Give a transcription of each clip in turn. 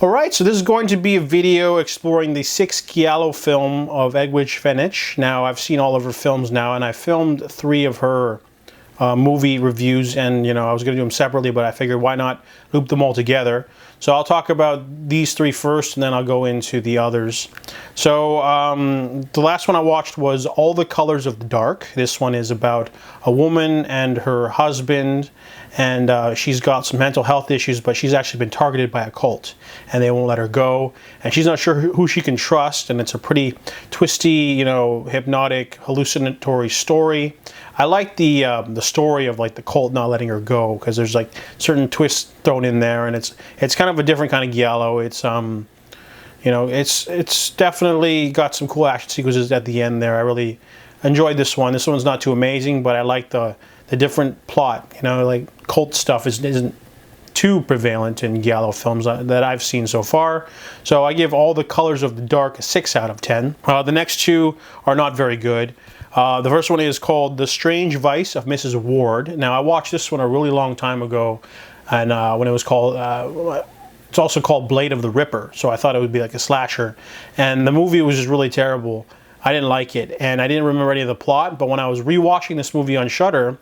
Alright, so this is going to be a video exploring the sixth Giallo film of Edwige Fenech. Now, I've seen all of her films now, and I filmed 3 of her movie reviews, and I was going to do them separately, but I figured why not loop them all together. So I'll talk about these 3 first, and then I'll go into the others. So the last one I watched was All the Colors of the Dark. This one is about a woman and her husband, and she's got some mental health issues, but she's actually been targeted by a cult, and they won't let her go, and she's not sure who she can trust, and it's a pretty twisty, hypnotic, hallucinatory story. I like the story of like the cult not letting her go, because there's like certain twists thrown in there, and it's kind of a different kind of Giallo. It's it's definitely got some cool action sequences at the end there. I really enjoyed this one. This one's not too amazing, but I like the different plot. Like cult stuff isn't too prevalent in Giallo films that I've seen so far. So I give All the Colors of the Dark a 6 out of 10. The next 2 are not very good. The first one is called The Strange Vice of Mrs. Wardh. Now, I watched this one a really long time ago, and when it was called, it's also called Blade of the Ripper, so I thought it would be like a slasher. And the movie was just really terrible. I didn't like it, and I didn't remember any of the plot, but when I was rewatching this movie on Shudder,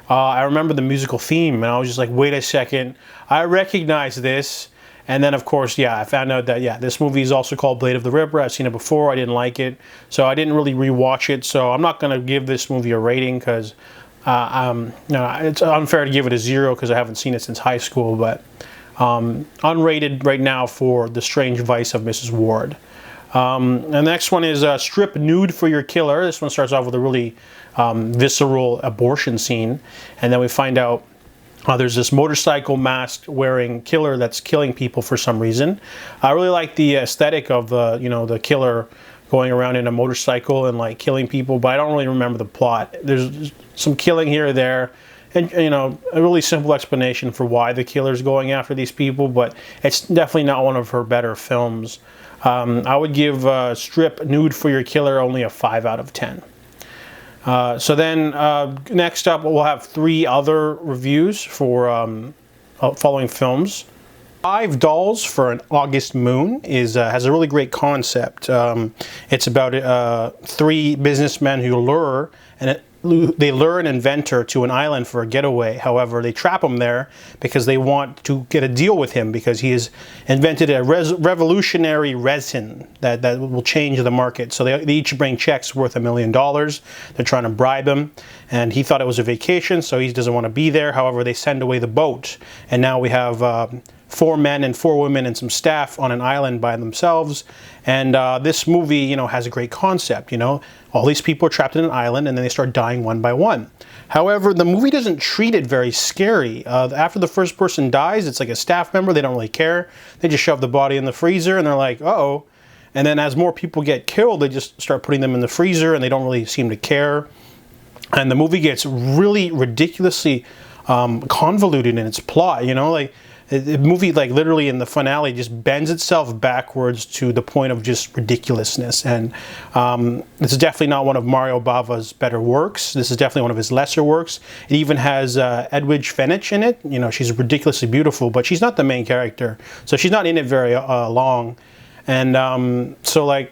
I remember the musical theme, and I was just like, wait a second, I recognize this. And then, of course, I found out that, this movie is also called Blade of the Ripper. I've seen it before. I didn't like it, so I didn't really rewatch it. So I'm not going to give this movie a rating, because it's unfair to give it a 0, because I haven't seen it since high school. But unrated right now for The Strange Vice of Mrs. Wardh. And the next one is Strip Nude for Your Killer. This one starts off with a really visceral abortion scene, and then we find out there's this motorcycle mask wearing killer that's killing people for some reason. I really like the aesthetic of the killer going around in a motorcycle and like killing people, but I don't really remember the plot. There's some killing here or there, and a really simple explanation for why the killer's going after these people, but it's definitely not one of her better films. I would give Strip Nude for Your Killer only a 5 out of 10. So then next up we'll have 3 other reviews for following films. 5 Dolls for an August Moon has a really great concept. It's about 3 businessmen who lure an inventor to an island for a getaway. However, they trap him there because they want to get a deal with him, because he has invented a revolutionary resin that will change the market. So they each bring checks worth $1 million. They're trying to bribe him, and he thought it was a vacation, so he doesn't want to be there. However, they send away the boat, and now we have 4 men and 4 women and some staff on an island by themselves. And this movie, has a great concept. All these people are trapped in an island, and then they start dying one by one. However, the movie doesn't treat it very scary. After the first person dies, it's like a staff member. They don't really care. They just shove the body in the freezer, and they're like, uh-oh. And then as more people get killed, they just start putting them in the freezer, and they don't really seem to care. And the movie gets really ridiculously convoluted in its plot. The movie, like, literally in the finale just bends itself backwards to the point of just ridiculousness. And this is definitely not one of Mario Bava's better works. This is definitely one of his lesser works. It even has Edwige Fenech in it. She's ridiculously beautiful, but she's not the main character. So she's not in it very long. And so, like,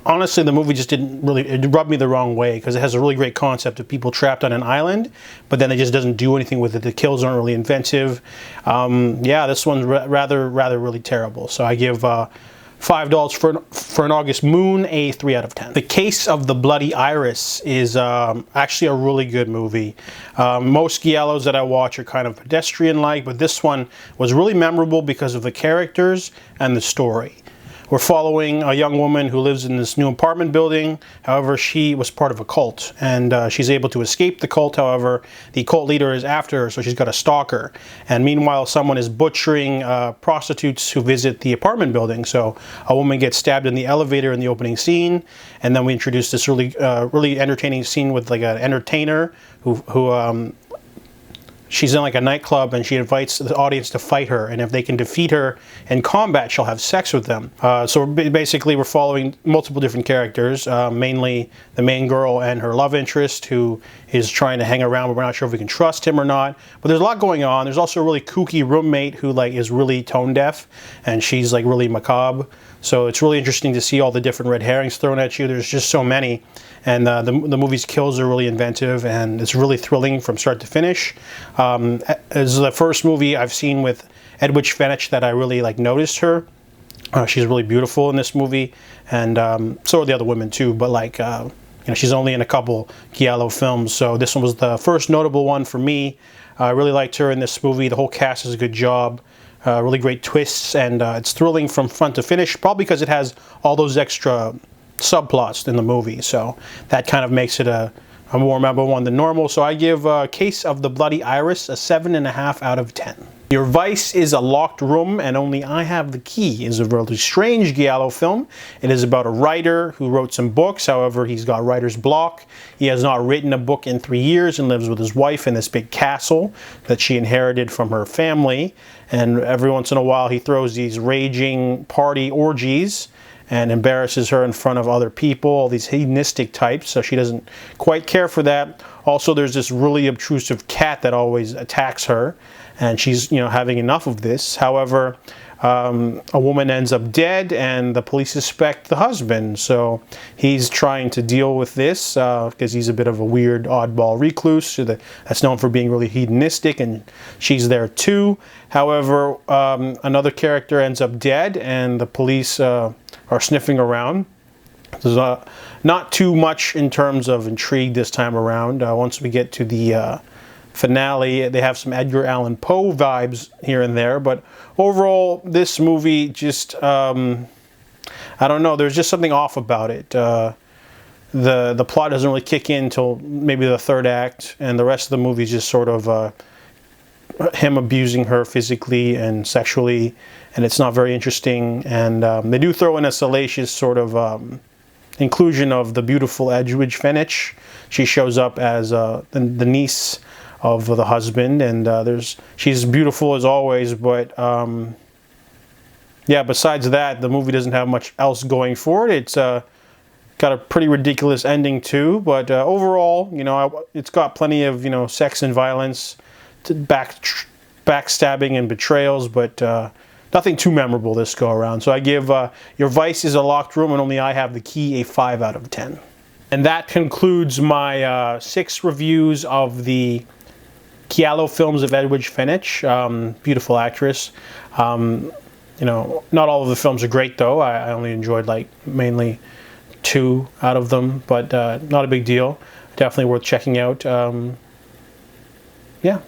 honestly, the movie just it rubbed me the wrong way, because it has a really great concept of people trapped on an island, but then it just doesn't do anything with it. The kills aren't really inventive. This one's rather really terrible. So I give $5 for an August Moon a 3 out of 10. The Case of the Bloody Iris is actually a really good movie. Most Giallos that I watch are kind of pedestrian-like, but this one was really memorable because of the characters and the story. We're following a young woman who lives in this new apartment building. However, she was part of a cult, and she's able to escape the cult. However, the cult leader is after her, so she's got a stalker. And meanwhile, someone is butchering prostitutes who visit the apartment building. So a woman gets stabbed in the elevator in the opening scene, and then we introduce this really entertaining scene with like an entertainer who she's in like a nightclub, and she invites the audience to fight her, and if they can defeat her in combat, she'll have sex with them. So basically we're following multiple different characters, mainly the main girl and her love interest, who is trying to hang around, but we're not sure if we can trust him or not. But there's a lot going on. There's also a really kooky roommate who like is really tone deaf, and she's like really macabre. So it's really interesting to see all the different red herrings thrown at you. There's just so many. And the movie's kills are really inventive, and it's really thrilling from start to finish. It's the first movie I've seen with Edwige Fenech that I really like noticed her. She's really beautiful in this movie, and so are the other women too. But like, you know, she's only in a couple Giallo films, so this one was the first notable one for me. I really liked her in this movie. The whole cast does a good job. Really great twists, and it's thrilling from front to finish, probably because it has all those extra subplots in the movie, so that kind of makes it a more memorable one than normal. So I give Case of the Bloody Iris a 7.5 out of 10. Your Vice is a Locked Room and Only I Have the Key is a really strange Giallo film. It is about a writer who wrote some books, however he's got writer's block. He has not written a book in 3 years and lives with his wife in this big castle that she inherited from her family, and every once in a while he throws these raging party orgies and embarrasses her in front of other people, all these hedonistic types, so she doesn't quite care for that. Also, there's this really obtrusive cat that always attacks her, and she's, you know, having enough of this. However, a woman ends up dead, and the police suspect the husband, so he's trying to deal with this because he's a bit of a weird, oddball recluse that's known for being really hedonistic, and she's there too. However, another character ends up dead, and the police are sniffing around. There's not too much in terms of intrigue this time around. Once we get to the finale, they have some Edgar Allan Poe vibes here and there, but overall this movie just I don't know, there's just something off about it. The plot doesn't really kick in until maybe the third act, and the rest of the movie is just sort of him abusing her physically and sexually, and it's not very interesting. And they do throw in a salacious sort of inclusion of the beautiful Edwige Fenech. She shows up as the niece of the husband, and she's beautiful as always, but yeah, besides that, the movie doesn't have much else going for it. It's got a pretty ridiculous ending too, but overall, you know, it's got plenty of, you know, sex and violence, backstabbing and betrayals, but nothing too memorable this go around. So I give Your Vice is a Locked Room and Only I Have the Key a 5 out of 10. And that concludes my 6 reviews of the Giallo films of Edwige Fenech. Beautiful actress. You know, not all of the films are great though. I only enjoyed like mainly 2 out of them, but not a big deal. Definitely worth checking out. Yeah.